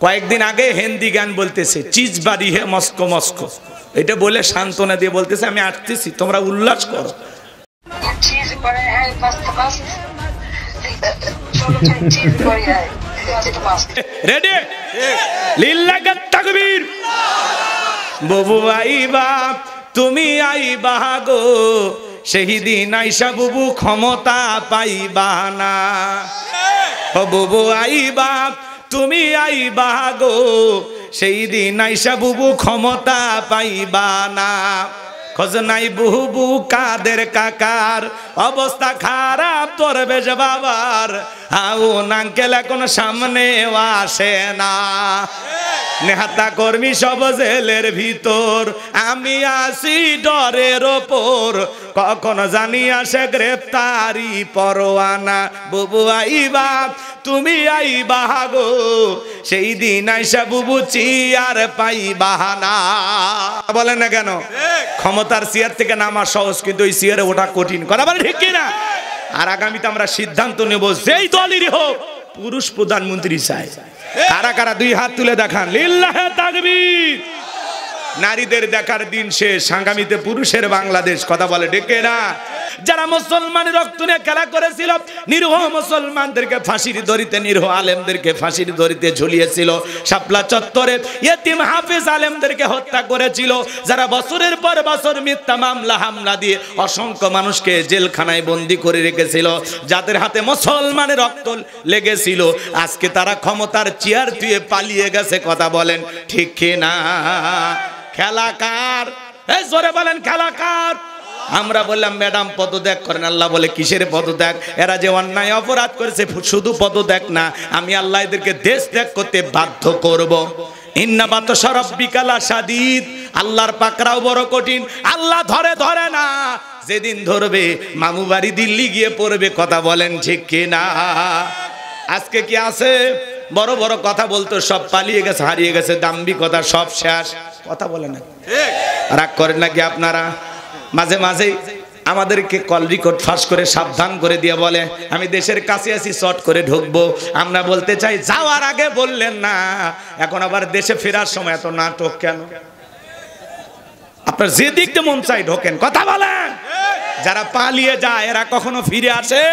কয়েকদিন আগে হিন্দি গান বলতেছে, চিজ বাড়ি হে মস্কো মস্কো, এটা বলে সান্ত্বনা দিয়ে বলতেছে আমি আসতেছি, তোমরা উল্লাস করো। রেডি? লিল্লাহি তাকবীর। বুবু আইবা, তুমি আইবা গো, শহীদিন আইসা বুবু ক্ষমতা পাইবা না। ও বুবু আইবা, তুমি আইবা গো, শহীদিন আইসা বুবু ক্ষমতা পাইবা না। খোঁজ নাই বুবু কাদের কাকার, অবস্থা খারাপ তোর বেশ বাবার, হাউ নাঙ্কেল এখন সামনে আসে না। নেহাতা কর্মী সব জেলের ভিতর, আমি আসি ডরের ওপর, কখন জানি আসে গ্রেফতারি পরোয়ানা। বুবু আইবা, তুমি আইবা গো, সেই দিন আইসা বুবু চেয়ার পাইবা না। বলেন না কেন? ক্ষমতার চেয়ার থেকে নামা সহজ, কিন্তু ওই চেয়ারে ওঠা কঠিন। কথা বলে ঠিক কিনা? আর আগামীতে আমরা সিদ্ধান্ত নেব, যেই দলেরই হোক পুরুষ প্রধানমন্ত্রী চাই। কারা কারা দুই হাত তুলে দেখান, লিল্লাহি তাকবীর। নারীদের দেখার দিন শেষ, আগামীতে পুরুষের বাংলাদেশ। কথা বলে ডেকে না? যারা মুসলমানের রক্ত নিয়ে খেলা করেছিল, নিরীহ মুসলমানদেরকে ফাঁসির দড়িতে, নিরীহ আলেমদেরকে ফাঁসির দড়িতে ঝুলিয়েছিল, শাপলা চত্বরে ইয়েতিম হাফেজ আলেমদেরকে হত্যা করেছিল, যারা বছরের পর বছর মিথ্যা মামলা হামলা দিয়ে অসংখ্য মানুষকে জেলখানায় বন্দী করে রেখেছিল, যাদের হাতে মুসলমানের রক্ত লেগেছিল, আজকে তারা ক্ষমতার চেয়ার তুলে পালিয়ে গেছে। কথা বলেন ঠিক কিনা? খেলা কার? এই জোরে বলেন খেলা কার? আমরা বললাম ম্যাডাম পদত্যাগ করেন। আল্লাহ বলে কিসের পদত্যাগ? এরা যে অন্যায় অপরাধ করেছে, শুধু পদত্যাগ না, আমি আল্লাহ এদেরকে দেশ ত্যাগ করতে বাধ্য করব। ইন্না বাতশা রাব্বিকা লাশাদীদ, আল্লাহর পাকড়াও বড় কঠিন। আল্লাহ ধরে ধরে না, যেদিন ধরবে মামু বাড়ি দিল্লি গিয়ে পড়বে। কথা বলেন ঠিক কিনা? আজকে কি আছে? বড় বড় কথা বলতো, সব পালিয়ে গেছে, হারিয়ে গেছে, দাম্ভিক কথা সব শেষ। কথা বলে না? রাগ করেন নাকি আপনারা? মাঝে মাঝে আমাদেরকে কল রেকর্ড ফাঁস করে সাবধান করে দিয়ে বলে আমি দেশের কাছে আছি, শর্ট করে ঢুকবো। আমরা বলতে চাই যাওয়ার আগে বললেন না, এখন আবার দেশে ফেরার সময় এত নাটক কেন? আপনার যে দিকতে মন চাই ঢোকেন। কথা বলেন। যারা পালিয়ে যায় এরা কখনো ফিরে আসে?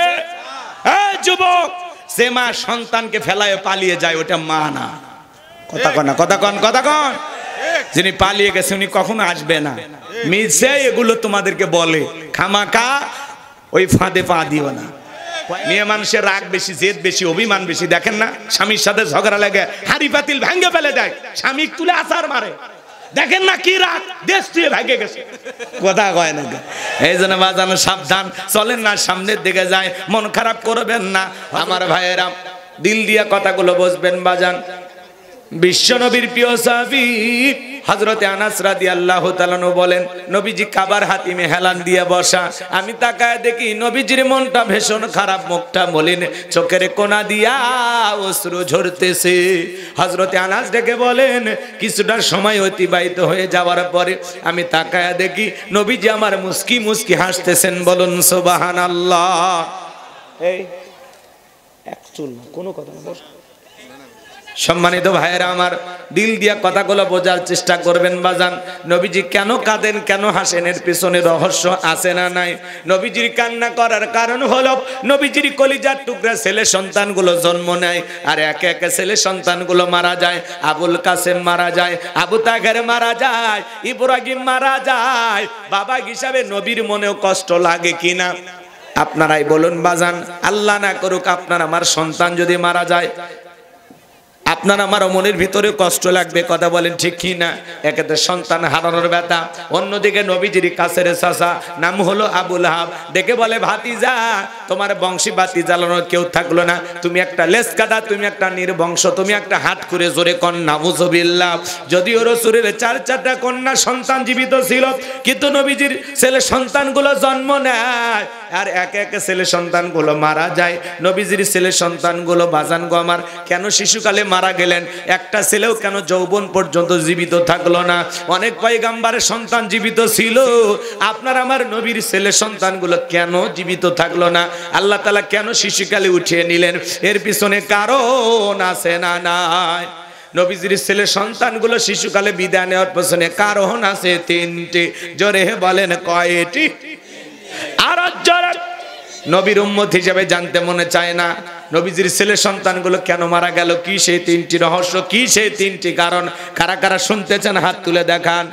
এই যুবক, সে মা সন্তানকে ফেলায় পালিয়ে যায়, ওটা মা না। কথা কন না, কথা কন, কথা কন। যিনি পালিয়ে গেছে উনি কখনো আসবে না। মিছে এগুলো তোমাদেরকে বলে, খামাকা ওই ফাঁদে পা দিও না। মেয়ে মানুষের রাগ বেশি, জেদ বেশি, অভিমান বেশি। দেখেন না, স্বামীর সাথে ঝগড়া লাগে হাড়ি পাতিল ভেঙে ফেলে দেয়, স্বামী তুলে আছাড় মারে। দেখেন না কি রাগ, দেশ তুলে ভেঙে গেছে। কথা কয় না? এই জন্য বাজানো সাবধান, চলেন না সামনের দিকে যায়, মন খারাপ করবেন না আমার ভাইয়েরা, দিল দিয়া কথাগুলো বুঝবেন বাজান। বিশ্বনবীর প্রিয় সাহাবী হযরতে আনাস রাদিয়াল্লাহু তাআলা বলেন, নবীজি কাবার হাতিমে হেলান দিয়ে বসা, আমি তাকায় দেখি নবীজির মনটা ভীষণ খারাপ, মুখটা মলিন, চোখের কোনা দিয়া অশ্রু ঝরতেছে। হযরতে আনাস ডেকে বলেন, কিছুটা সময় অতিবাহিত হয়ে যাওয়ার পরে আমি তাকায় দেখি নবীজি আমার মুস্কি মুস্কি হাসতেছেন। বলুন সুবহানাল্লাহ। এই এক চুল কোনো কথা না। সম্মানিত ভাইয়েরা আমার, দিল দিয়া কথাগুলো বোঝার চেষ্টা করবেন বাজান। নবীজি কেন কাঁদেন, কেন হাসেন, এর পিছনে রহস্য আছে না নাই? নবীজির কান্না করার কারণ হলো নবীজির কলিজার টুকরা ছেলে সন্তানগুলো জন্ম নেয়, আর একে একে ছেলে সন্তানগুলো মারা যায়। আবুল কাসেম মারা যায়, আবু তাহের মারা যায়, ইব্রাহিম মারা যায়। বাবা হিসাবে নবীর মনেও কষ্ট লাগে কিনা? আপনারাই বলুন বাজান। আল্লাহ না করুক আপনার আমার সন্তান যদি মারা যায়, আপনার আমার মনের ভিতরে কষ্ট লাগবে। কথা বলেন ঠিক কি না? একেতে সন্তান হারানোর ব্যথা, অন্যদিকে নবীজির কাছের চাচা নাম হলো আবু লাহাব ডেকে বলে, ভাতিজা তোমার বংশী বাতি জ্বালানোর কেউ থাকলো না, তুমি একটা লেজ কাটা, তুমি একটা নির্বংশ, তুমি একটা হাত করে জোরে কন্যা নাউযুবিল্লাহ। যদিও রাসূলের 4টা কন্যা সন্তান জীবিত ছিল, কিন্তু নবীজির ছেলে সন্তানগুলো জন্ম নেয় আর একে একে ছেলে সন্তানগুলো মারা যায়। নবীজির ছেলে সন্তানগুলো বাজান গো আমার কেন শিশুকালে মারা গেলেন? একটা ছেলেও কেন যৌবন পর্যন্ত জীবিত থাকলো না? অনেক পয়গম্বরের সন্তান জীবিত ছিল, আপনার আমার নবীর ছেলে সন্তানগুলো কেন জীবিত থাকলো না? আল্লাহ তাআলা কেন শিশুকালে উঠিয়ে নিলেন? এর পিছনে কারণ আছে না নাই? নবীজির ছেলে সন্তানগুলো শিশুকালে বিদায় নেওয়ার পেছনে কারণ আছে তিনটি। জোরে বলেন কয়টি? আর জোরে নবীর উম্মত হিসেবে জানতে মনে চায় না নবীজির ছেলে সন্তানগুলো কেন মারা গেল? কি সেই তিনটি রহস্য, কি সেই তিনটি কারণ? কারা কারা শুনতে চান হাত তুলে দেখান।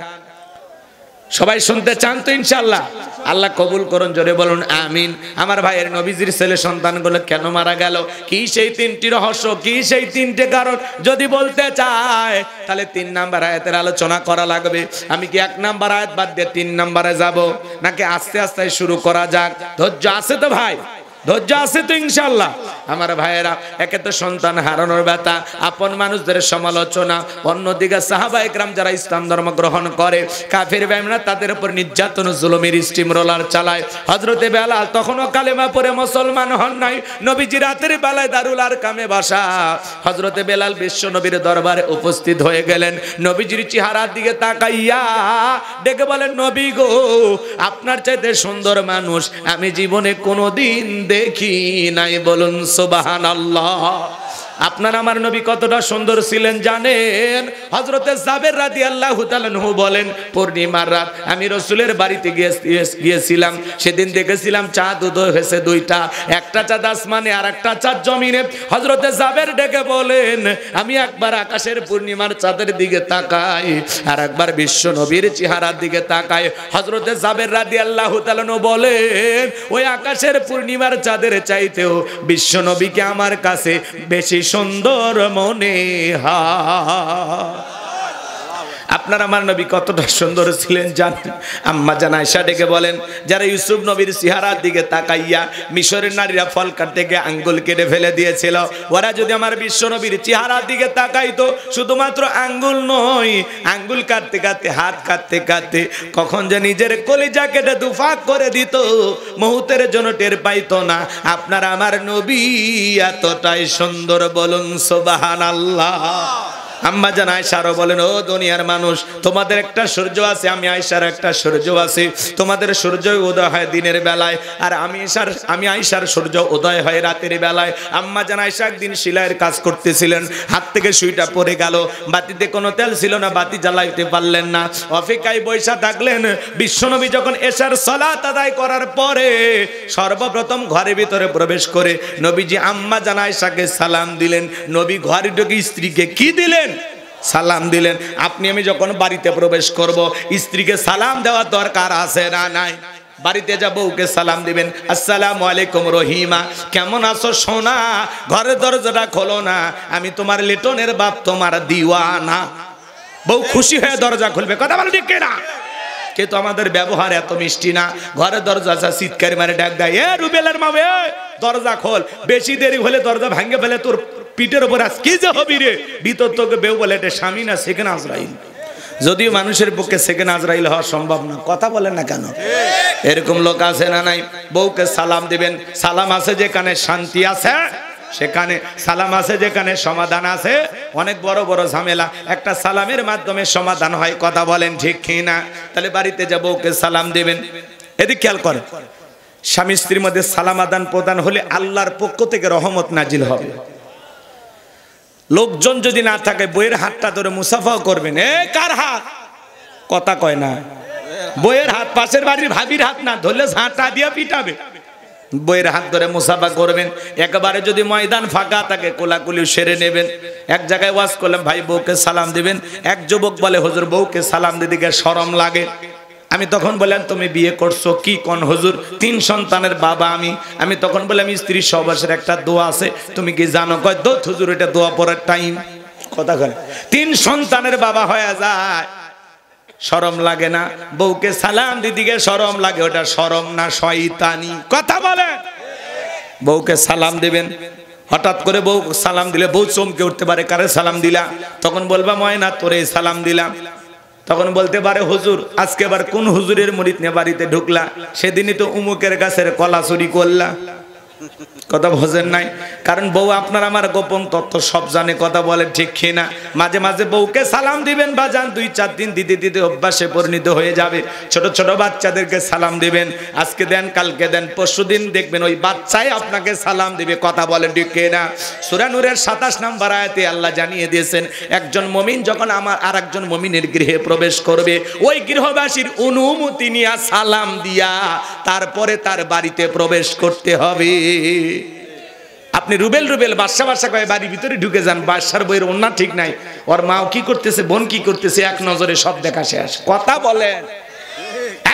সবাই শুনতে চান তো? ইনশাআল্লাহ আল্লাহ কবুল করুন, জোরে বলুন আমিন। আমার ভাইয়ের নবীজির ছেলে সন্তানগুলো কেন মারা গেল? কি সেই তিনটি রহস্য, কি সেই তিনটে কারণ? যদি বলতে চায় তাহলে 3 নাম্বার আয়াতের আলোচনা করা লাগবে। আমি কি 1 নাম্বার আয়াত বাদ দিয়ে 3 নাম্বারে যাব, নাকি আস্তে আস্তে শুরু করা যাক? ধৈর্য আছে তো ভাই? ধৈর্য আছে তো ইনশাআল্লাহ? আমার ভাইয়েরা, একে তো সন্তান হারানোর ব্যথা, আপন মানুষদের সমালোচনা, অন্যদিকে সাহাবায়ে কেরাম যারা ইসলাম ধর্ম গ্রহণ করে কাফের বেঈমানরা তাদের উপর নির্যাতন জুলুমের স্টিম রোলার চালায়। হযরতে বেলাল তখনও কালেমা পড়ে মুসলমান হন নাই। নবীজি রাতের বেলায় দারুল আরকামে বসা। হযরতে বেলাল বিশ্ব নবীর দরবারে উপস্থিত হয়ে গেলেন। নবীজির চেহারার দিকে তাকাইয়া ডেকে বলেন, নবী গো, আপনার চাইতে সুন্দর মানুষ আমি জীবনে কোনোদিন দেখি নাই। বলুন সুবহানাল্লাহ। আপনার আমার নবী কতটা সুন্দর ছিলেন জানেন? হযরতে জাবের রাদিয়াল্লাহু তাআলা আনহু বলেন, পূর্ণিমার রাত আমি রাসূলের বাড়িতে গিয়েছিলাম। সেদিন দেখেছিলাম চাঁদ উদয় হয়েছে 2টা, একটা চাঁদ আসমানে আর একটা চাঁদ জমিনে। হযরতে জাবের ডেকে বলেন, আমি একবার আকাশের পূর্ণিমার চাঁদের দিকে তাকাই, আর একবার বিশ্ব নবীর চেহারার দিকে তাকাই। হযরতে জাবের রাদিয়াল্লাহু তাআলা আনহু বলেন, ওই আকাশের পূর্ণিমার চাঁদের চাইতেও বিশ্ব নবীকে আমার কাছে বেশি সুন্দর মনে হয়। আপনার আমার নবী কতটা সুন্দর ছিলেন জানেন? আম্মা জান আয়েশা ডেকে বলেন, যারা ইউসুফ নবীর চেহারার দিকে তাকাইয়া মিশরের নারীরা ফল কাটতে গিয়ে আঙ্গুল কেটে ফেলে দিয়েছিল, ওরা যদি আমার বিশ্ব নবীর চেহারার দিকে তাকাইতো, শুধুমাত্র আঙ্গুল নয়, আঙ্গুল কাটতে কাটতে, হাত কাটতে কাটতে কখন যে নিজের কলিজা কেটে দুফাক করে দিত, মুহূর্তের জন্য টের পাইতো না। আপনার আমার নবী এতটাই সুন্দর। বলুন সুবহানাল্লাহ। আম্মা জান আয়েশা আরো বলেন, ও দুনিয়ার মানুষ, তোমাদের একটা সূর্য আছে, আমি আয়েশার একটা সূর্য আছে। তোমাদের সূর্য উদয় হয় দিনের বেলায়, আর আমি আয়েশার সূর্য উদয় হয় রাতের বেলায়। আম্মা জান আয়েশা একদিন সেলাইয়ের কাজ করতেছিলেন, হাত থেকে সুইটা পড়ে গেল, বাতিতে কোনো তেল ছিল না, বাতি জ্বালাইতে পারলেন না, অপেক্ষায় বৈশা থাকলেন। বিশ্বনবী যখন এশার সালাত আদায় করার পরে সর্বপ্রথম ঘরের ভিতরে প্রবেশ করে নবীজি আম্মা জান আয়েশাকে সালাম দিলেন। নবী ঘরে ঢুকে স্ত্রীকে কি দিলেন? সালাম দিলেন। আপনি আমি যখন বাড়িতে প্রবেশ করব, স্ত্রীকে সালাম দেওয়ার দরকার আছে না নাই? বাড়িতে যাব, ওকে সালাম দিবেন, আসসালামু আলাইকুম রহিমা, কেমন আছো সোনা? ঘরের দরজাটা খোলো না, আমি তোমার লিটনের বাপ, তোমার দিওয়ানা। বউ খুশি হয়ে দরজা খুলবে, কথা বল ঠিক কিনা? কিন্তু আমাদের ব্যবহার এত মিষ্টি না। ঘরের দরজা চিৎকার মারে ডাক দেয়, এ রুবেলের মা, দরজা খোল। বেশি দেরি হলে দরজা ভাঙে ফেলে তোর পিঠের উপর আজ কি যে হবি রে। ভিতর তোকে বেউ বলে, এটা স্বামী না সেকেন্ড আজরাইল। যদিও মানুষের পক্ষে সেকেন্ড আজরাইল হওয়া সম্ভব না। কথা বলেন না কেন? এরকম লোক আছে না নাই? বউকে সালাম দিবেন। সালাম আছে যেখানে শান্তি আছে, সেখানে সালাম আছে যেখানে সমাধান আছে। অনেক বড় বড় ঝামেলা একটা সালামের মাধ্যমে সমাধান হয়। কথা বলেন ঠিক কিনা? তাহলে বাড়িতে যাব, ওকে সালাম দিবেন। এদিকে খেয়াল করেন, স্বামী স্ত্রীর মধ্যে সালাম আদান প্রদান হলে আল্লাহর পক্ষ থেকে রহমত নাজিল হবে। লোকজন যদি না থাকে, বইয়ের হাতটা ধরে মুসাফাও করবেন। এ কার হাত? কথা কয় না। বইয়ের হাত, পাশের বাড়ির ভাবির হাত না ধরলে ঝাঁটা দিয়ে পিটাবে। বইয়ের হাত ধরে মুসাফা করবেন। একেবারে যদি ময়দান ফাঁকা থাকে, কোলাকুলি সেরে নেবেন। এক জায়গায় ওয়াজ করলাম, ভাই বউকে সালাম দিবেন। এক যুবক বলে, হুজুর বউকে সালাম দিতে শরম লাগে। আমি তখন বললাম, তুমি বিয়ে করছো? কি কোন হুজুর? 3 সন্তানের বাবা আমি তখন বললাম, স্ত্রী সহবাসের একটা দোয়া আছে, তুমি কি জানো? কয় দোত হুজুর, এটা দোয়া পড়ার টাইম। কথা কয় 3 সন্তানের বাবা হয়ে যায়, শরম লাগে না? বউকে সালাম দিদিকে শরম লাগে, ওটা শরম না শয়তানি। কথা বলে। বউকে সালাম দিবেন। হঠাৎ করে বউ সালাম দিলে বউ চমকে উঠতে পারে, কারে সালাম দিলা? তখন বলবা, ময়না তোরে সালাম দিলাম। তখন বলতে পারে, হুজুর আজকে আবার কোন হুজুরের মুরিদ নিয়ে বাড়িতে ঢুকলা? সেদিনই তো উমুকের গাছের কলা চুরি করলা। কথা বোঝেন নাই? কারণ বউ আপনার আমার গোপন তথ্য সব জানে, কথা বলে ঠিক কিনা? মাঝে মাঝে বউকে সালাম দিবেন বাজান, 2-4 দিন দিতে দিতে অভ্যাসে পরিণত হয়ে যাবে। ছোট ছোট বাচ্চাদেরকে সালাম দিবেন, আজকে দেন কালকে দেন পরশুদিন দেখবেন ওই বাচ্চাই আপনাকে সালাম দিবে, কথা বলেন ঠিক কিনা? সূরা নূরের 27 নম্বর আয়াতে আল্লাহ জানিয়ে দিয়েছেন, একজন মুমিন যখন আমার আরেকজন মুমিনের গৃহে প্রবেশ করবে, ওই গৃহবাসীর অনুমতি নিয়ে সালাম দিয়া তারপরে তার বাড়িতে প্রবেশ করতে হবে। আপনি রুবেল রুবেল বাসা বাসা কয়ে বাড়ির ভিতরে ঢুকে যান, বাসার বইয়ের ওন্না ঠিক নাই, ওর মাও কি করতেছে বোন কি করতেছে এক নজরে সব দেখা শেষ, কথা বলেন।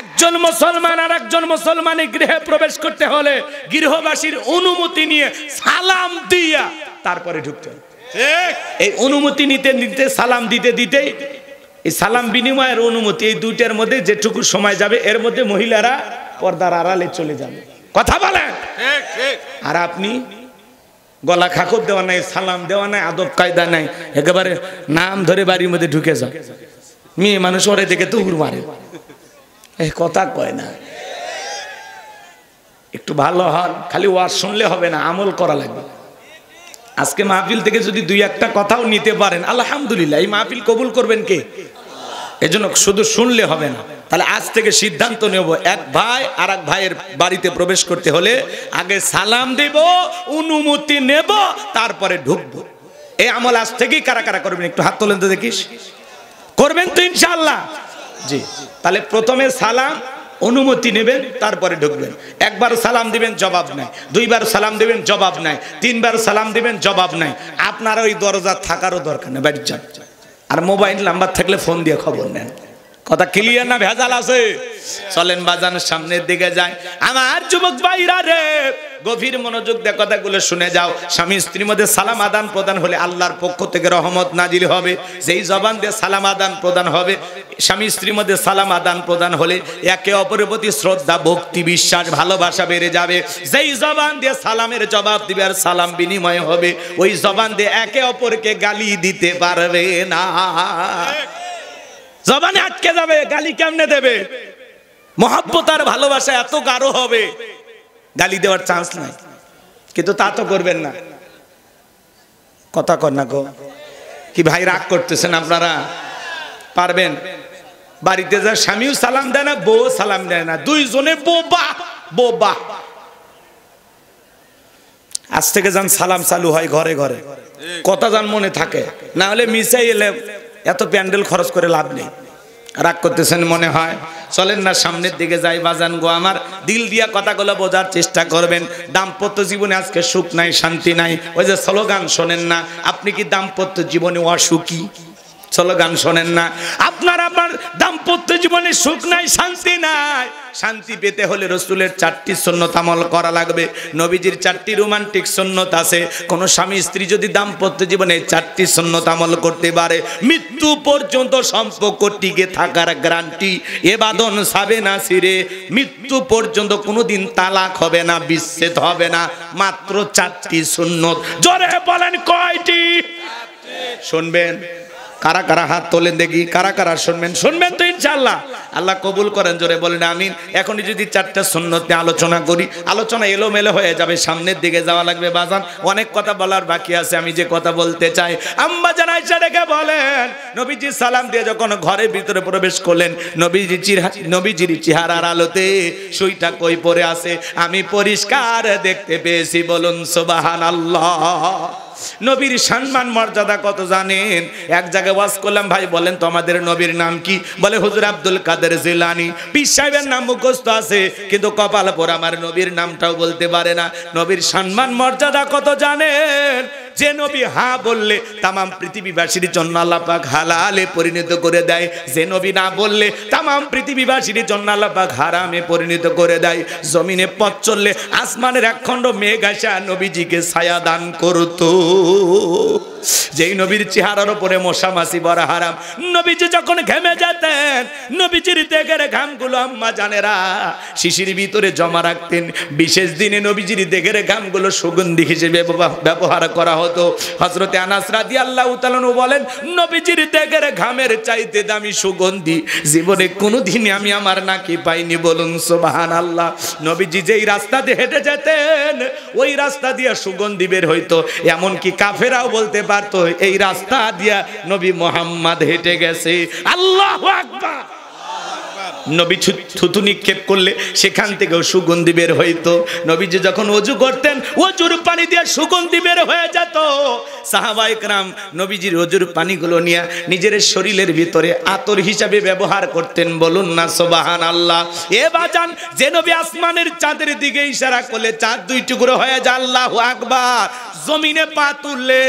একজন মুসলমান আর একজন মুসলমানের গৃহে প্রবেশ করতে হলে গৃহবাসীর অনুমতি নিয়ে সালাম দিয়া তারপরে ঢুকতে হবে। এই অনুমতি নিতে নিতে সালাম দিতে দিতে এই সালাম বিনিময়ের অনুমতি, এই দুইটার মধ্যে যেটুকু সময় যাবে এর মধ্যে মহিলারা পর্দার আড়ালে চলে যাবে, কথা বলেন। আর আপনি গলা খাকর দেওয়া নাই, সালাম দেওয়া নাই, আদব কায়দা নাই, একেবারে নাম ধরে বাড়ির মধ্যে ঢুকে যাও। মেয়ে মানুষ ওরে দেখে তো উড় মারে, এই কথা কয় না। একটু ভালো হন, খালি ওয়াজ শুনলে হবে না, আমল করা লাগবে। আজকে মাহফিল থেকে যদি 2-1টা কথাও নিতে পারেন আলহামদুলিল্লাহ, এই মাহফিল কবুল করবেন কে? এজন্য শুধু শুনলে হবে না। তাহলে আজ থেকে সিদ্ধান্ত নেব, এক ভাই আর এক ভাইয়ের বাড়িতে প্রবেশ করতে হলে আগে সালাম দেব, অনুমতি নেব, তারপরে ঢুকবো। এই আমল আজ থেকেই কারা কারা করবেন একটু হাত তোলেন তো দেখিস, করবেন তো ইনশাআল্লাহ? জি। তাহলে প্রথমে সালাম, অনুমতি নেবেন, তারপরে ঢুকবেন। একবার সালাম দিবেন জবাব নাই, 2বার সালাম দিবেন জবাব নাই, 3বার সালাম দিবেন জবাব নাই। আপনার ওই দরজা থাকারও দরকার নেই, বাড়ি যান। আর মোবাইল নাম্বার থাকলে ফোন দিয়ে খবর নেন, কথা ক্লিয়ার না ভেজাল আছে? চলেন বাজান সামনের দিকে যায়। আমার যুবক ভাইরা রে, গভীর মনোযোগ দিয়ে কথাগুলো শুনে যাও। স্বামী স্ত্রীর মধ্যে সালাম আদান প্রদান হলে আল্লাহর পক্ষ থেকে রহমত নাজিল হবে। যেই জবান দিয়ে সালাম আদান প্রদান হবে, স্বামী স্ত্রীর মধ্যে সালাম আদান প্রদান হলে একে অপরের প্রতি শ্রদ্ধা, ভক্তি, বিশ্বাস, ভালোবাসা বেড়ে যাবে। যেই জবান দিয়ে সালামের জবাব দিবে আর সালাম বিনিময় হবে, ওই জবান দিয়ে একে অপরকে গালি দিতে পারবে না। জবানে আটকে যাবে, গালি কেমনে দেবে? মহব্বত আর ভালোবাসা এত গাঢ় হবে, গালি দেওয়ার চান্স নাই। কিন্তু তা তো করবেন না, কথা কর না গো। কি ভাই রাগ করতেছেন আপনারা? পারবেন? বাড়িতে যা স্বামীও সালাম দেয় না, বউ সালাম দেয় না, দুইজনে বোবা বোবা। আজ থেকে যান সালাম চালু হয় ঘরে ঘরে, কথা যান মনে থাকে, না হলে মিশাই এলে এত প্যান্ডেল খরচ করে লাভ নেই। রাগ করতেছেন মনে হয়? চলেন না সামনের দিকে যাই বাজান গো আমার, দিল দিয়া কথাগুলো বোঝার চেষ্টা করবেন। দাম্পত্য জীবনে আজকে সুখ নাই, শান্তি নাই। ওই যে স্লোগান শোনেন না, আপনি কি দাম্পত্য জীবনে অসুখী? স্লোগান শোনেন না? আপনার আমার দাম্পত্য জীবনে সুখ নাই, শান্তি নাই। শান্তি পেতে হলে রসুলের 4টি সুন্নত আমল করা লাগবে। নবীজির 4টি রোমান্টিক সুন্নত আছে। কোন স্বামী স্ত্রী যদি দাম্পত্য জীবনে 4টি সুন্নত আমল করতে পারে, মৃত্যু পর্যন্ত সম্পর্ক টিকে থাকার গ্যারান্টি। এ বাঁধন ছাবে না ছিঁড়ে, মৃত্যু পর্যন্ত কোনোদিন তালাক হবে না, বিচ্ছেদ হবে না। মাত্র 4টি সুন্নত। জোরে বলেন কয়টি? শুনবেন? কারা কারা হাত তোলেন দেখি, কারা কারা শুনবেন? শুনবেন তো ইনশাআল্লাহ? আল্লাহ কবুল করেন, জোরে বলেন আমিন। এখনই যদি 4টা সুন্নত নিয়ে আলোচনা করি, আলোচনা এলোমেলো হয়ে যাবে, সামনের দিকে যাওয়া লাগবে বাজান। অনেক কথা বলার বাকি আছে, আমি যে কথা বলতে চাই। আম্মা জান আয়েশা ডেকে বলেন, নবীজি সালাম দিয়ে যখন ঘরের ভিতরে প্রবেশ করলেন, নবীজির চেহারার আলোতে সুইটা কই পড়ে আছে আমি পরিষ্কার দেখতে পেয়েছি। বলুন সুবহানাল্লাহ। নবীর সম্মান মর্যাদা কত জানেন? এক জায়গায় ওয়াজ করলাম, ভাই বলেন তো আমাদের নবীর নাম কি? বলে হুজুর আব্দুল কাদের জিলানী। পীর সাহেবের নাম মুখস্থ আছে, কিন্তু কপাল পর আমার নবীর নামটাও বলতে পারে না। নবীর সম্মান মর্যাদা কত জানেন? যে নবী হা বললে তামাম পৃথিবীবাসীর জন্য আল্লাহ পাক হালালে পরিণত করে দেয়। যে নবী না বললে তামাম পৃথিবীবাসীর জন্য আল্লাহ পাক হারামে পরিণত করে দেয়। জমিনে পথ চললে আসমানের একখণ্ড মেঘ আসা নবীজিকে ছায়া দান করতো। যেই নবীর চেহারার উপরে মশা মাছি বড় হারাম। নবীজি যখন ঘেমে যেতেন, নবীজির দেহের ঘামগুলো আম্মা জানেরা শিশির ভিতরে জমা রাখতেন। বিশেষ দিনে নবীজির দেহের ঘামগুলো সুগন্ধি হিসেবে ব্যবহার করা হতো। হযরতে আনাস রাদিয়াল্লাহু তাআলা বলেন, নবীজির দেহের ঘামের চাইতে দামি সুগন্ধি জীবনে কোনোদিনই আমি আমার নাকি পাইনি। বলুন সুবহানাল্লাহ। নবীজি যেই রাস্তা দিয়ে হেঁটে যেতেন ওই রাস্তা দিয়ে সুগন্ধি বের হইতো। এমনকি কাফেরাও বলতে পারতো এই রাস্তা দিয়া নবী মুহাম্মদ হেঁটে গেছে। আল্লাহু আকবার। নবী থুতু নিক্ষেপ করলে সেখান থেকেও সুগন্ধি বের হইতো। নবীজি যখন ওযু করতেন ওযুর পানি দিয়ে সুগন্ধি বের হয়ে যেত। সাহাবায়ে কেরাম নবীজির ওযুর পানিগুলো নিয়ে নিজের শরীরের ভিতরে আতর হিসাবে ব্যবহার করতেন। বলুন না সুবহানাল্লাহ। এ বাজান, যে নবী আসমানের চাঁদের দিকে ইশারা করলে চাঁদ দুই টুকরো হয়ে যায়। আল্লাহু আকবার। জমিনে পা তুললে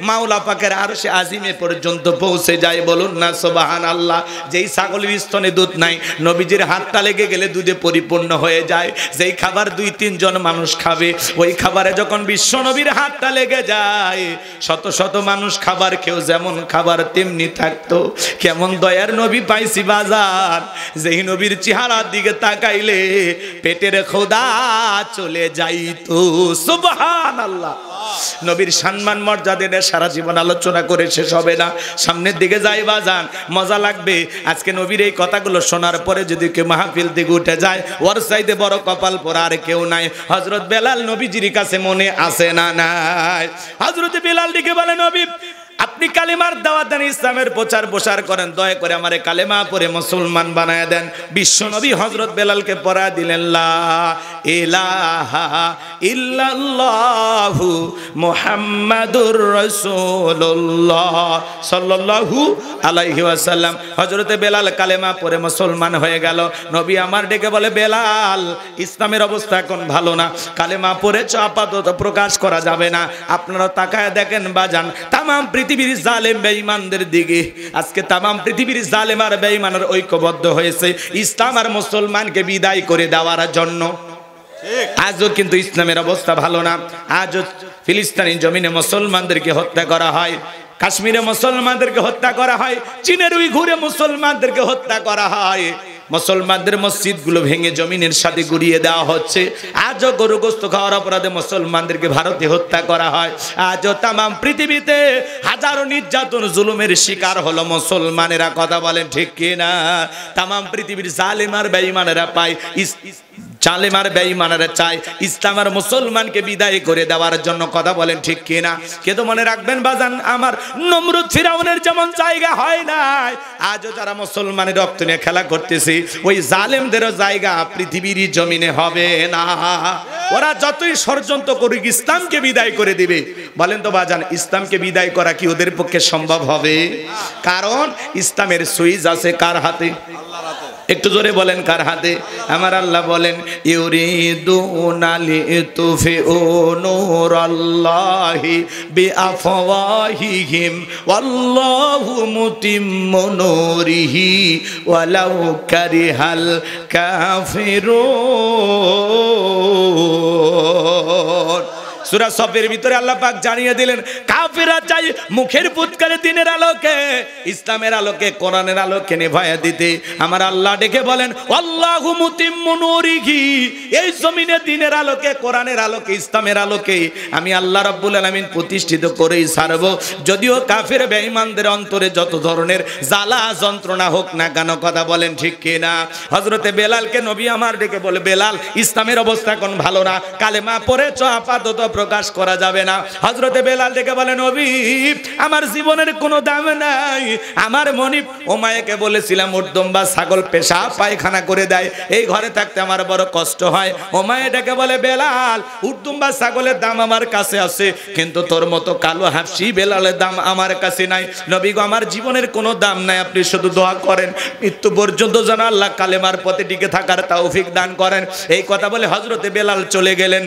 মাওলা পাকের আরশে আজিমে পর্যন্ত পৌঁছে যায়। বলুন না সুবহানাল্লাহ। যেই ছাগলের স্তনে দুধ নাই, নবীজির হাতটা লেগে গেলে দুধে পরিপূর্ণ হয়ে যায়। যেই খাবার 2-3 জন মানুষ খাবে, ওই খাবারে যখন বিশ্ব নবীর হাতটা লেগে যায়, শত শত মানুষ খাবার কেউ যেমন খাবার তেমনি থাকতো। কেমন দয়ার নবী পাইছি বাজার, যেই নবীর চেহারার দিকে তাকাইলে পেটের ক্ষুধা চলে যাইতো। সুবহানাল্লাহ। নবীর সম্মান মর্যাদা সারা জীবন আলোচনা করে শেষ হবে না। সামনের দিকে যাই বাজান, মজা লাগবে। আজকে নবীর এই কথাগুলো শোনার পরে যদি কেউ মাহফিল থেকে উঠে যায়, ওর চাইতে বড় কপাল পরা আর কেউ নাই। হযরত বেলাল নবীজির কাছে মনে আছে না নাই? হযরত বেলাল দিকে বলে, নবী আপনি কালেমার দাওয়াত দেন, ইসলামের প্রচার প্রসার করেন, দয়া করে আমারে কালেমা পড়ে মুসলমান বানায় দেন। বিশ্ব নবী হযরত বেলালকে পড়া দিলেন, লা ইলাহা ইল্লাল্লাহু মুহাম্মাদুর রাসূলুল্লাহ সাল্লাল্লাহু আলাইহি ওয়াসাল্লাম। হযরত বেলাল কালেমা পড়ে মুসলমান হয়ে গেল। নবী আমার ডেকে বলে, বেলাল ইসলামের অবস্থা এখন ভালো না, কালেমা পড়েছ আপাতত প্রকাশ করা যাবে না। আপনারা তাকায় দেখেন বাজান, তামাম পৃথিবীর জালেম বেঈমানদের দিকে। আজকে তামাম পৃথিবীর জালেম আর বেঈমানের ঐক্যবদ্ধ হয়েছে ইসলাম আর মুসলমানকে বিদায় করে দেওয়ার জন্য। আজও কিন্তু ইসলামের অবস্থা ভালো না। আজও ফিলিস্তিনি জমিনে মুসলমানদেরকে হত্যা করা হয়, কাশ্মীরে মুসলমানদেরকে হত্যা করা হয়, চীনের উইঘুরে মুসলমানদেরকে হত্যা করা হয়। মুসলমানদের মসজিদগুলো ভেঙে জমিনের সাথে গুড়িয়ে দেওয়া হচ্ছে। আজও গরু গোশত খাওয়ার অপরাধে মুসলমানদেরকে ভারতে হত্যা করা হয়। আজও তামাম পৃথিবীতে হাজারো নির্যাতন জুলুমের শিকার হলো মুসলমানেরা। কথা বলেন ঠিক কিনা? তামাম পৃথিবীর জালেম আর বেঈমানেরা পায়, জালেম আর বেঈমানেরা চায় ইসলাম আর মুসলমানকে বিদায় করে দেওয়ার জন্য। কথা বলেন ঠিক কিনা? কিন্তু মনে রাখবেন বাজান আমার, নমরুদ ফিরাউনের যেমন জায়গা হয় নাই, আজও যারা মুসলমানের রক্ত নিয়ে খেলা করতেছে ওই জালেমদেরও জায়গা পৃথিবীর জমিনে হবে না। ওরা যতই ষড়যন্ত্র করুক ইসলামকে বিদায় করে দিবে। বলেন তো বাজান, ইসলামকে বিদায় করা কি ওদের পক্ষে সম্ভব হবে? কারণ ইসলামের সুইচ আছে কার হাতে? আল্লাহর হাতে। একটু জোরে বলেন কার হাতে? আমার আল্লাহ বলেন, ইউরিদুনা লিতুফিউ নূরাল্লাহি বিআফওয়াহিহিম ওয়াল্লাহু মুতিম্মু নূরিহি ওয়ালাউ কারিহাল কাফিরুন। সূরা সফের ভিতরে আল্লাহ পাক জানিয়ে দিলেন, কাফেররা চাই মুখের ফুৎকারে দিনের আলোকে, ইসলামের আলোকে, কোরআনের আলোকে নেভায়া দিতে। আমার আল্লাহ ডেকে বলেন, আল্লাহু মুতিম্মু নূরিহি, এই জমিনে দিনের আলোকে, কোরআনের আলোকে, ইসলামের আলোকে আমি আল্লাহ রাব্বুল আলামিন প্রতিষ্ঠিত করেই ছাড়ব। যদিও কাফের বেঈমানদের অন্তরে যত ধরনের জ্বালা যন্ত্রণা হোক না কেন। কথা বলেন ঠিক কিনা? হযরতে বেলালকে নবী আমার ডেকে বলে, বেলাল ইসলামের অবস্থা এখন ভালো না, কালেমা পড়েছ আপাতত প্রকাশ করা যাবে না। হযরতে বেলাল ডেকে বলে, নবী আমার জীবনের কোনো দাম নাই। আমার মনিব ওমায়াকে বলেছিলাম উর্দম্বা ছাগল পেশাব পায়খানা করে দেয়, এই ঘরে থাকতে আমার বড় কষ্ট হয়। ওমায়া ডেকে বলে, বেলাল উর্দম্বা ছাগলের দাম আমার কাছে আছে, কিন্তু তোর মতো কালো হাফসি বেলালের দাম আমার কাছে নাই। নবী গো আমার জীবনের কোনো দাম নাই, আপনি শুধু দোয়া করেন মৃত্যু পর্যন্ত যেন আল্লাহ কালেমার পথে টিকে থাকার তৌফিক দান করেন। এই কথা বলে হযরতে বেলাল চলে গেলেন।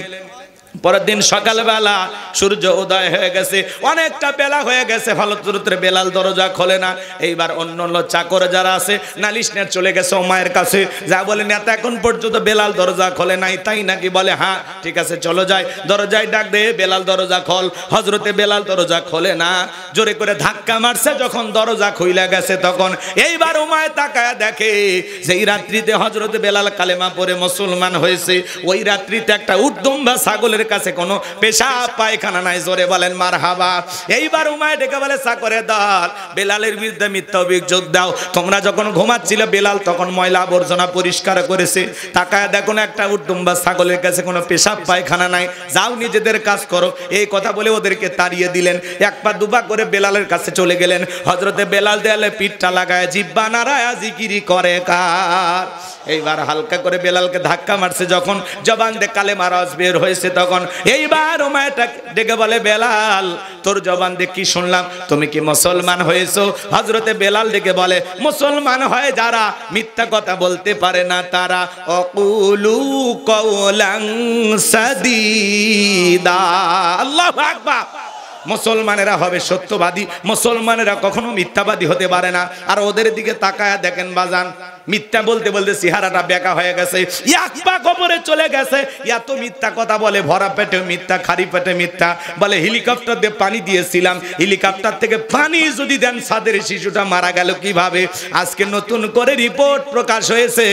পরের দিন সকালবেলা সূর্য উদয় হয়ে গেছে, অনেকটা বেলা হয়ে গেছে, ফলশ্রুতিতে বেলাল দরজা খোলে না। এইবার অন্য চাকর যারা আছে নালিশ নিয়ে চলে গেছে উমায়ের কাছে, যা বলেন এত এখন পর্যন্ত বেলাল দরজা খোলে নাই, তাই নাকি? বলে হ্যাঁ ঠিক আছে চলো যাই। দরজায় ডাক দে, বেলাল দরজা খোল। হযরতে বেলাল দরজা খোলে না, জোরে করে ধাক্কা মারছে, যখন দরজা খুইলা গেছে তখন এইবার উমায় তাকায়া দেখে যে এই রাত্রিতে হযরতে বেলাল কালেমা পড়ে মুসলমান হয়েছে। ওই রাত্রিতে একটা উটদুম্বা ছাগলের কাছে কোনো পেশাব পায়খানা নাই, জোরে বলেন মারহাবা। এইবার উমায় ডেকে বলে চাকরে দল, বেলালের বিরুদ্ধে মিথ্যা অভিযোগ দাও, তোমরা যখন ঘুমাচ্ছিল বেলাল তখন ময়লা আবর্জনা পরিষ্কার করেছে, তাকায় দেখো না একটা উটদুম্বা ছাগলের কাছে কোনো পেশাব পায়খানা নাই, যাও নিজেদের কাজ করো। এই কথা বলে ওদেরকে তাড়িয়ে দিলেন। এক পা দুপা করে বেলালের কাছে চলে গেলেন। হযরতে বেলাল দেয়ালে পিঠটা লাগায় জিহ্বা নাড়ায়া জিকিরি করে কার। এইবার হালকা করে বেলালকে ধাক্কা মারছে, যখন জবান দিয়ে কালেমার আওয়াজ বের হয়েছে তখন এইবার উমায়টা ডেকে বলে বেলাল তোর জবান দিয়ে কি শুনলাম, তুমি কি মুসলমান হয়েছো? হযরতে বেলাল ডেকে বলে মুসলমান হয় যারা মিথ্যা কথা বলতে পারে না তারা, অকুলু কওলান সাদীদা। আল্লাহু আকবার। মুসলমানেরা হবে সত্যবাদী, মুসলমানেরা কখনো মিথ্যাবাদী হতে পারে না। আর ওদের দিকে তাকায়া দেখেন বাজান, মিথ্যা বলতে বলতে চেহারাটা বেঁকা হয়ে গেছে, এক পা কবরে চলে গেছে। এত মিথ্যা কথা বলে, ভরা পেটে মিথ্যা, খালি পেটে মিথ্যা বলে। হেলিকপ্টার দিয়ে পানি দিয়েছিলাম, হেলিকপ্টার থেকে পানি যদি দেন ছাদের শিশুটা মারা গেল কিভাবে? আজকে নতুন করে রিপোর্ট প্রকাশ হয়েছে,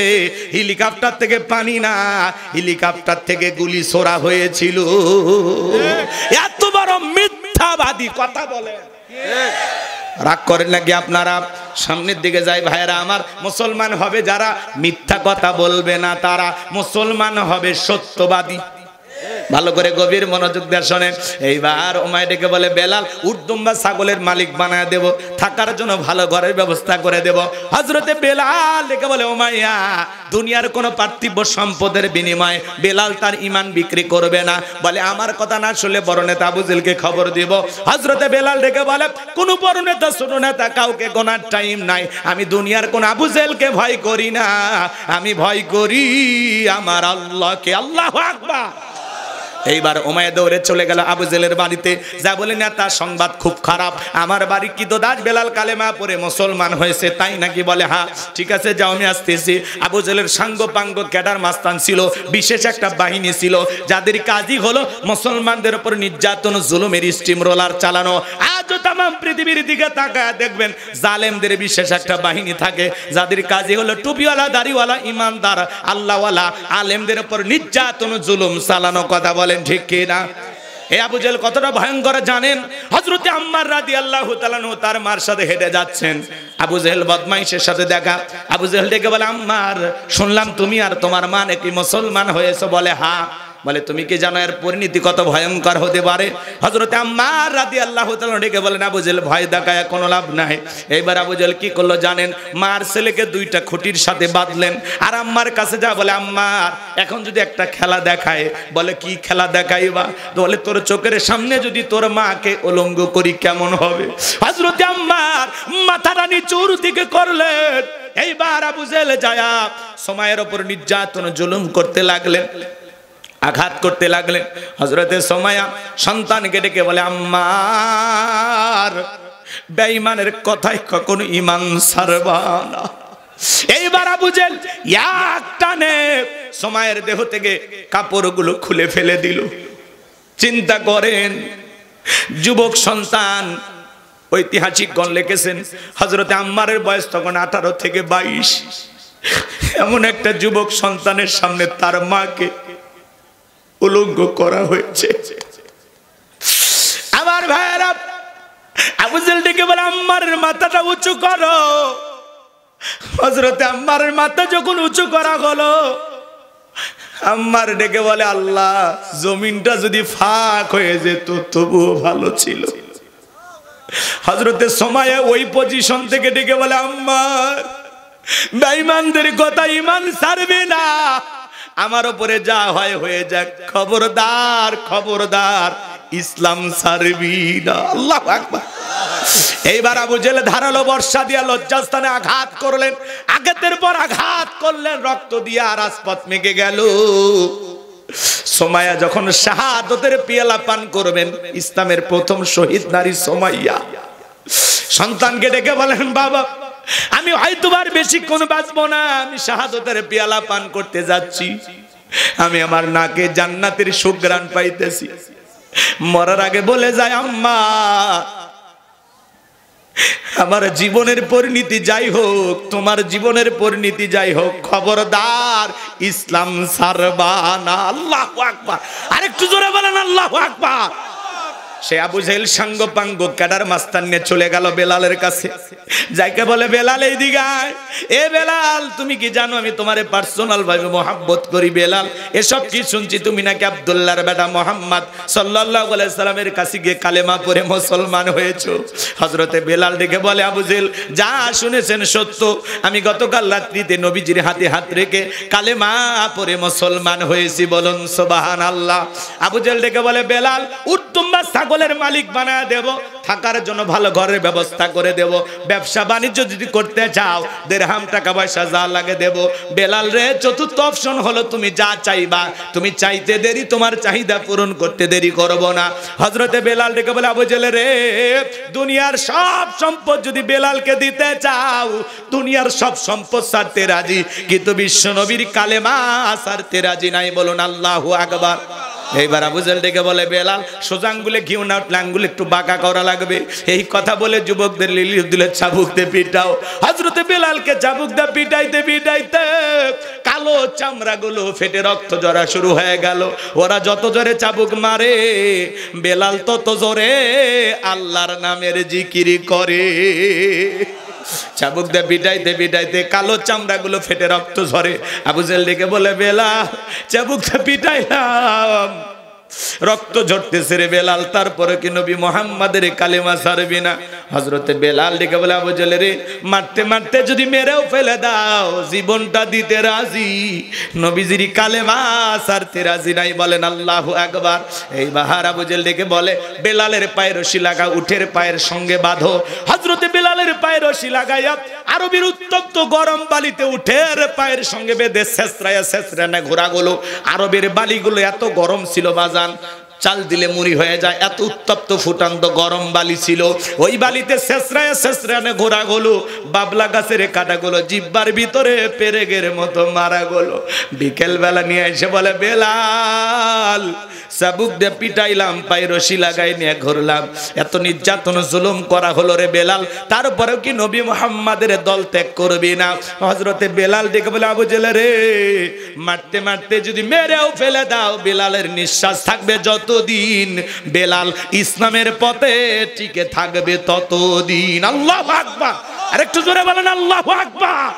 হেলিকপ্টার থেকে পানি না, হেলিকপ্টার থেকে গুলি ছোড়া হয়েছিল। এত বড় মিথ্যাবাদী কথা বলে। রাগ করেন নাকি আপনারা? সামনের দিকে যাই ভাইরা আমার। মুসলমান হবে যারা মিথ্যা কথা বলবে না, তারা মুসলমান হবে সত্যবাদী। ভালো করে গভীর মনোযোগ দিয়ে শোনেন। এইবার উমায় ডেকে বলে বেলাল উটদুম্বা ছাগলের মালিক বানায় দেব, থাকার জন্য ভালো ঘরের ব্যবস্থা করে দেব। হযরতে বেলাল ডেকে বলে উমাইয়া দুনিয়ার কোনো পার্থিব সম্পদের বিনিময়ে বেলাল তার ঈমান বিক্রি করবে না। বলে আমার কথা না শুনলে বড় নেতা আবু জেহেলকে খবর দিব। হযরতে বেলাল ডেকে বলে কোন বড় নেতা ছোট নেতা কাউকে গোনার টাইম নাই, আমি দুনিয়ার কোন আবু জেহেলকে ভয় করি না, আমি ভয় করি আমার আল্লাহকে। আল্লাহু আকবার। এইবার উমাইয়া দৌড়ে চলে গেল আবু জেহেলের বাড়িতে, যা বলে না তার সংবাদ খুব খারাপ, আমার বাড়ি কি দোদাস বেলাল কালেমা পড়ে মুসলমান হয়েছে, তাই নাকি? বলে হ্যাঁ ঠিক আছে যাও আমি আসতেছি। আবু জেহেলের সাঙ্গ পাঙ্গ ক্যাডার মাস্তান ছিল, বিশেষ একটা বাহিনী ছিল যাদের কাজই হলো মুসলমানদের উপর নির্যাতন জুলুমের স্টিম রোলার চালানো। আজও তাম পৃথিবীর দিকে তাকায় দেখবেন জালেমদের বিশেষ একটা বাহিনী থাকে যাদের কাজই হলো টুপিওয়ালা দাড়িওয়ালা ইমানদার আল্লাহওয়ালা আলেমদের উপর নির্যাতন জুলুম চালানো। কথা বলে ঠিক কি না? এই আবু জেহেল কতটা ভয়ঙ্কর জানেন? হযরতে আম্মার রাদিয়াল্লাহু তাআলা আনহু তার মার সাথে হেঁটে যাচ্ছেন, আবু জেহেল বদমাইশের সাথে দেখা। আবু জেহেল ডেকে বলে আম্মার শুনলাম তুমি আর তোমার মা নাকি মুসলমান হয়েছে। বলে হ্যাঁ। বলে তুমি কি জানো এর পরিণতি কত ভয়ঙ্কর হতে পারে? হযরতে আম্মার রাদিয়াল্লাহু তাআলা ডেকে বলেন আবু জেহেল ভয় দেখায় কোনো লাভ নাই। এইবার আবু জেহেল কি করলো জানেন? মার ছেলেকে দুইটা খুঁটির সাথে বাঁধলেন আর আম্মার কাছে যা বলে আম্মার এখন যদি একটা খেলা দেখায়। বলে কি খেলা দেখাইবা? বলে তোর চোখের সামনে যদি তোর মাকে উলঙ্গ করি কেমন হবে? হযরতে আম্মার মাথাটা নিচুর দিকে করলেন। এইবার আবু জেহেল যায় সময়ের উপর নির্যাতন জুলুম করতে লাগলেন, আঘাত করতে লাগলেন। হযরতে সুমাইয়া সন্তানকে ডেকে বলে আম্মার বেঈমানের কথায় কখনো ঈমান ছাড়বা না। এইবার আবু জেহেল এক টানে সুমাইয়ার দেহ থেকে কাপড়গুলো খুলে ফেলে দিল। চিন্তা করেন যুবক সন্তান, ঐতিহাসিকগণ লিখেছেন হযরতে আম্মারের বয়স তখন 18 থেকে 22। এমন একটা যুবক সন্তানের সামনে তার মাকে উলঙ্গ করা হয়েছে। আমার ভাইয়েরা আবু জেহেল ডেকে বলে আম্মারের মাথাটা উঁচু করো। হযরতে আম্মারের মাথা যখন উঁচু করা হলো আম্মার ডেকে বলে আল্লাহ জমিনটা যদি ফাঁক হয়ে যেত তবুও ভালো ছিল। হযরতে সুমাইয়া ওই পজিশন থেকে ডেকে বলে আম্মার বেঈমানদের কথা ঈমান ছাড়বে না, আমার উপরে যা হয় হয়ে যাক, খবরদার খবরদার ইসলাম ছাড়বি না। আল্লাহু আকবার। এইবার আবু জেহেল ধারালো বর্ষা দিয়া লজ্জাস্থানে আঘাত করলেন, আঘাতের পর আঘাত করলেন, রক্ত দিয়ে আর রাজপথ মেঘে গেল। সুমাইয়া যখন শাহাদাতের পেয়ালা পান করবেন, ইসলামের প্রথম শহীদ নারী সুমাইয়া সন্তানকে ডেকে বলেন, বাবা আমি হয়তোবার বেশিক্ষণ বাঁচবো না, আমি শাহাদাতের পেয়ালা পান করতে যাচ্ছি, আমি আমার নাকে জান্নাতের সুঘ্রাণ পাইতেছি। মরার আগে বলে যায়, আম্মা আমার জীবনের পরিণতি যাই হোক, তোমার জীবনের পরিণতি যাই হোক, খবরদার ইসলাম ছাড়বা না। আল্লাহু আকবার, আরেকটু জোরে বলেন আল্লাহু আকবার। সে আবু জাহেল সাঙ্গপাঙ্গ ক্যাডার মাস্তান নিয়ে চলে গেল বেলালের কাছে, যাইকে বলে, বেলাল এইদিকে আয়। এ বেলাল, তুমি কি জানো আমি তোমারে পার্সোনাল ভাবে মহব্বত করি? বেলাল, এসব কি শুনছি তুমি নাকি আব্দুল্লাহর বেটা মুহাম্মদ সাল্লাল্লাহু আলাইহি সাল্লামের কাছে গিয়ে কালেমা পড়ে মুসলমান হয়েছো? হযরতে বেলাল ডেকে বলে, আবু জাহেল যা শুনেছেন সত্য, আমি গতকাল রাত্রিতে নবীজির হাতে হাত রেখে কালেমা পড়ে মুসলমান হয়েছি, বলুন সুবহানাল্লাহ। আবু জাহেল ডেকে বলে, বেলাল উত্তম ছাগলের মালিক বানায় দেব, থাকার জন্য ভালো ঘরের ব্যবস্থা করে দেব, ব্যবসা বাণিজ্য যদি করতে চাও দিরহাম টাকা পয়সা যা লাগে দেব। বেলাল রে, চতুর্থ অপশন হলো তুমি যা চাইবা, তুমি চাইতে দেরি, তোমার চাহিদা পূরণ করতে দেরি করব না। হযরতে বেলাল ডেকে বলে, আবু জাহেল রে, দুনিয়ার সব সম্পদ যদি বেলালকে দিতে চাও, দুনিয়ার সব সম্পদ ছাড়তে রাজি, কিন্তু বিশ্ব নবীর কালেমা ছাড়তে রাজি নাই, বলুন আল্লাহু আকবার। এইবার আবু জাহেল ডেকে বলে, বেলাল সোজা আঙ্গুলে ঘিউ না উঠলে আঙ্গুলে একটু বাঁকা করা লাগবে। এই কথা বলে যুবকদের লিলি দিলে চাবুক দিয়ে পিটাও। হযরতে বেলালকে চাবুক দিয়ে পিটাইতে পিটাইতে কালো চামড়াগুলো ফেটে রক্ত ঝরা শুরু হয়ে গেল। ওরা যত জোরে চাবুক মারে, বেলাল তত জোরে আল্লাহর নামের জিকির করে। চাবুক দিয়ে পিটাইতে পিটাইতে কালো চামড়াগুলো ফেটে রক্ত ঝরে। আবু জাহেল ডেকে বলে, বেলাল চাবুক দিয়ে পিটাইলাম, রক্ত ঝরতেছে রে বেলাল, তারপরে কি নবী মুহাম্মাদের কালেমা ছাড়বি না? হযরতে বেলাল ডেকে বলে, আবু জাহেল রে, মারতে মারতে যদি মেরেও ফেলে দাও, জীবনটা দিতে রাজি, নবীজির কালেমা ছাড়তে রাজি নাই, বলেন আল্লাহু আকবার। এইবার আবু জাহেল ডেকে বলে, বেলালের পায়ের রশি লাগা, উঠের পায়ের সঙ্গে বাঁধো। হযরতে বেলালের পায়ের রশি লাগাইয়া আরবের উত্তপ্ত গরম বালিতে উঠের পায়ের সঙ্গে বেঁধে ছেঁচড়ায়া ছেঁচড়ানো ঘোড়াগুলো, আরবের বালিগুলো এত গরম ছিল বাজান, চাল দিলে মুড়ি হয়ে যায়, এত উত্তপ্ত ফুটান্ত গরম বালি ছিল। ওই বালিতে ছেঁচড়ায় ছেঁচড়ানো ঘোড়াগুলো, বাবলা গাছের কাঁটাগুলো জিব্বার ভিতরে পেরেকের মতো মারা গেলো। বিকেল বেলা নিয়ে এসে বলে, বেলাল চাবুক দিয়ে পিটাইলাম, পায়ে রশি লাগাই নিয়ে ঘুরলাম, এত নির্যাতন জুলুম করা হলো রে বেলাল, তারপরেও কি নবী মুহাম্মাদের দল ত্যাগ করবি না? হযরতে বেলাল ডেকে বলে, আবু জাহেল রে, মারতে মারতে যদি মেরেও ফেলে দাও, বেলালের নিঃশ্বাস থাকবে যতদিন, বেলাল ইসলামের পথে টিকে থাকবে ততদিন। আল্লাহু আকবার, আরেকটু জোরে বলেন আল্লাহু আকবার।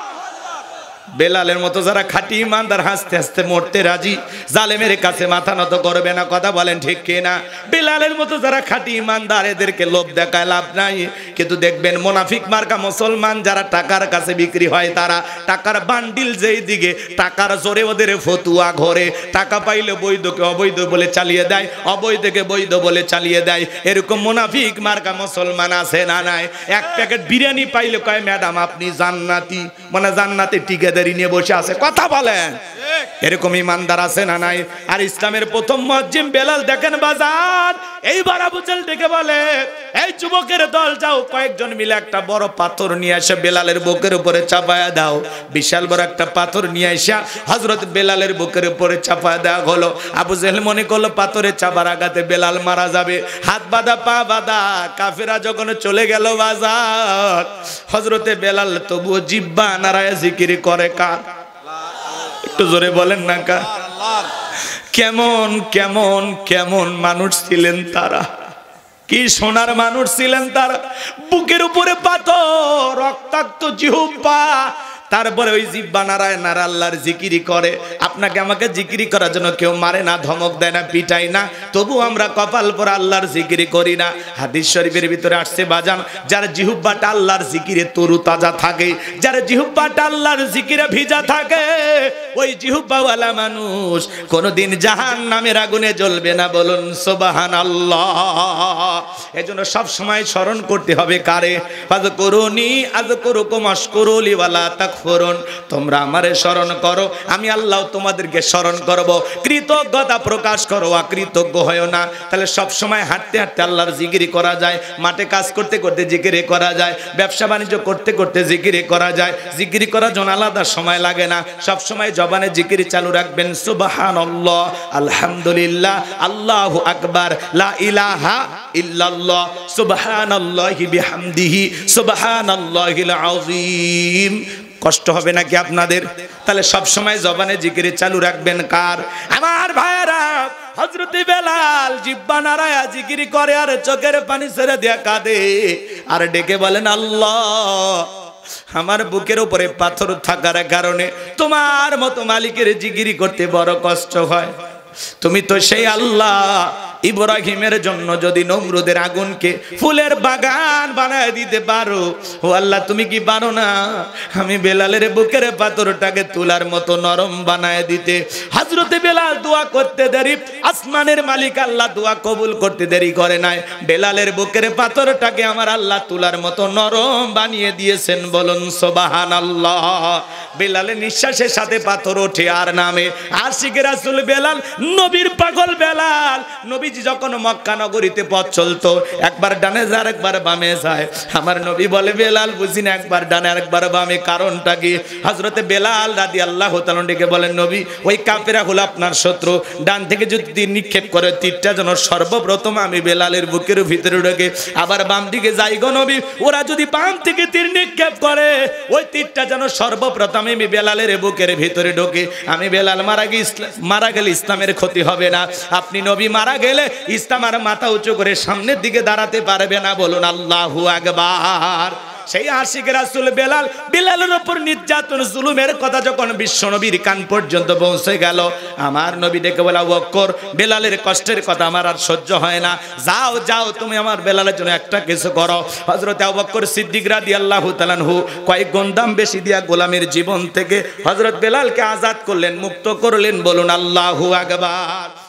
বেলালের মতো যারা খাঁটি ইমানদার হাসতে হাসতে মরতে রাজি, জালেমের কাছে মাথা নত করবে না, কথা বলেন ঠিক কিনা? বেলালের মতো যারা খাঁটি ইমানদার, এদেরকে লোভ দেখায় লাভ নাই। কিন্তু দেখবেন মুনাফিক মার্কা মুসলমান যারা টাকার কাছে বিক্রি হয়, তারা টাকার বান্ডিল যেই দিকে, টাকার জোরে ওদের ফতুয়া ঘরে, টাকা পাইলে বৈধকে অবৈধ বলে চালিয়ে দেয়, অবৈধকে বৈধ বলে চালিয়ে দেয়। এরকম মুনাফিক মার্কা মুসলমান আছে না নাই? এক প্যাকেট বিরিয়ানি পাইলে কয়, ম্যাডাম আপনি জান্নাতি, মানে জান্নাতে টিকে নিয়ে বসে আছে, কথা বলেন। এরকম ইমানদার আছে না নাই? আর ইসলামের প্রথম মুয়াজ্জিন বেলাল দেখেন বাজার। এইবার আবু জাহেল ডেকে বলে, এই যুবকের দল যাও, কয়েকজন মিলে একটা বড় পাথর নিয়ে এসে বেলালের বুকের উপরে চাপায়া দাও। বিশাল বড় একটা পাথর নিয়ে এসে হযরত বেলালের বুকের উপরে চাপায়া দেওয়া হলো। আবু জাহেল মনে করলো পাথরে চাপার আঘাতে বেলাল মারা যাবে, হাত বাঁধা পা বাঁধা। কাফেরা যখন চলে গেল বাজার, হযরতে বেলাল তবুও জিহ্বা নাড়ায় জিকির করে কার? একটু জোরে বলেন না কার? কেমন কেমন কেমন মানুষ ছিলেন তারা, কি সোনার মানুষ ছিলেন তারা। বুকের উপরে পাথর, রক্তাক্ত জিহ্বা, তারপরে ওই জিহ্বা নারায় নারা আল্লাহর জিকিরি করে। আপনাকে আমাকে জিকিরি করার জন্য কেউ মারে না, ধমক দেয় না, পিটাই না, তবু আমরা কপাল পরে আল্লাহর জিকিরি করি না। হাদিস শরীফের ভিতরে আসছে বাজান, যার জিহ্বাটা আল্লাহর জিকিরে তরু তাজা থাকে, যার জিহ্বাটা আল্লাহর জিকিরে ভিজা থাকে, ওই জিহ্বাওয়ালা মানুষ কোনোদিন জাহান্নামের আগুনে জ্বলবে না, বলুন সুবহানাল্লাহ। এজন্য সব সময় স্মরণ করতে হবে কারে? ফাযকুরুনি আযকুরুকুম। আযকুরুকুম আশকুরুলি ওয়ালা তাকফুরুন, তোমরা আমারে স্মরণ করো, আমি আল্লাহ তোমাদেরকে স্মরণ করব। কৃতজ্ঞতা প্রকাশ করো, অকৃতজ্ঞ হয়ো না। তাহলে সব সময় হাঁটতে হাঁটতে আল্লাহর জিকিরি করা যায়, মাঠে কাজ করতে করতে জিকিরি করা যায়, ব্যবসা বাণিজ্য করতে করতে জিকিরি করা যায়। জিকিরি করার জন্য আলাদা সময় লাগে না, সব সময় জবানে জিকিরি চালু রাখবেন। সুবহানাল্লাহ, আলহামদুলিল্লাহ, আল্লাহু আকবার, লা ইলাহা ইল্লাল্লাহ, সুবহানাল্লাহি বিহামদিহি, সুবহানাল্লাহিল আযীম। কষ্ট হবে নাকি আপনাদের? তাহলে সব সময় জবানে জিকিরি চালু রাখবেন। কার? আমার ভাইরা, হযরত বেলাল জিহ্বা নাড়ায়া জিকিরি করে আর চোখের পানি ছেড়ে দিয়া কাঁদে আর ডেকে বলেন, আল্লাহ, আমার বুকের উপরে পাথর থাকার কারণে তোমার মতো মালিকের জিকিরি করতে বড় কষ্ট হয়। তুমি তো সেই আল্লাহ, ইব্রাহিমের জন্য যদি নমরুদের আগুনকে ফুলের বাগান বানায় দিতে পারো, ও আল্লাহ তুমি কি পারো না আমি বেলালের বুকের পাথরটাকে তুলার মতো নরম বানায় দিতে? হযরতে বেলাল দোয়া করতে দেরি, আসমানের মালিক আল্লাহ দোয়া কবুল করতে দেরি করে নাই। বেলালের বুকের পাথরটাকে আমার আল্লাহ তুলার মতো নরম বানিয়ে দিয়েছেন। বলুন সুবহানাল্লাহ। বেলালের নিঃশ্বাসের সাথে পাথর ওঠে আর নামে। আশিক রাসূল বেলাল, নবীর পাগল বেলাল। নবীজি যখন মক্কা নগরীতে পথ চলতো, একবার ডানে যায় আর একবার বামে যায়। আমার নবী বলে, বেলাল বুঝি না একবার ডানে আর একবার বামে, কারণটা কি? হযরতে বেলাল রাদিয়াল্লাহু তাআলা ডেকে বলেন, নবী, ওই কাফেররা হলো আপনার শত্রু, ডান থেকে যদি তীর নিক্ষেপ করে তীরটা যেন সর্বপ্রথম আমি বেলালের বুকের ভিতরে ঢোকে, আবার বাম দিকে যাই গো নবী, ওরা যদি বাম থেকে তীর নিক্ষেপ করে ওই তীরটা যেন সর্বপ্রথম আমি বেলালের বুকের ভিতরে ঢোকে। আমি বেলাল মারা গেলে ইসলামের ক্ষতি হবে না, আপনি নবী মারা গেলে ইসলাম আর মাথা উঁচু করে সামনের দিকে দাঁড়াতে পারবে না। বলুন আল্লাহু আকবার। সেই আশিক রাসূল বেলাল, বেলালের উপর নির্যাতন জুলুমের কথা যখন বিশ্বনবীর কান পর্যন্ত পৌঁছে গেল, আমার নবী ডেকে বলে, আবু বকর, বেলালের কষ্টের কথা আমার আর সহ্য হয় না, যাও যাও তুমি আমার বেলালের জন্য একটা কিছু করো। হযরত আবু বকর সিদ্দিক রাদিয়াল্লাহু তাআলা আনহু কয়েক গুণ দাম বেশি দিয়া গোলামের জীবন থেকে হযরত বেলালকে আজাদ করলেন, মুক্ত করলেন। বলুন আল্লাহু আকবার।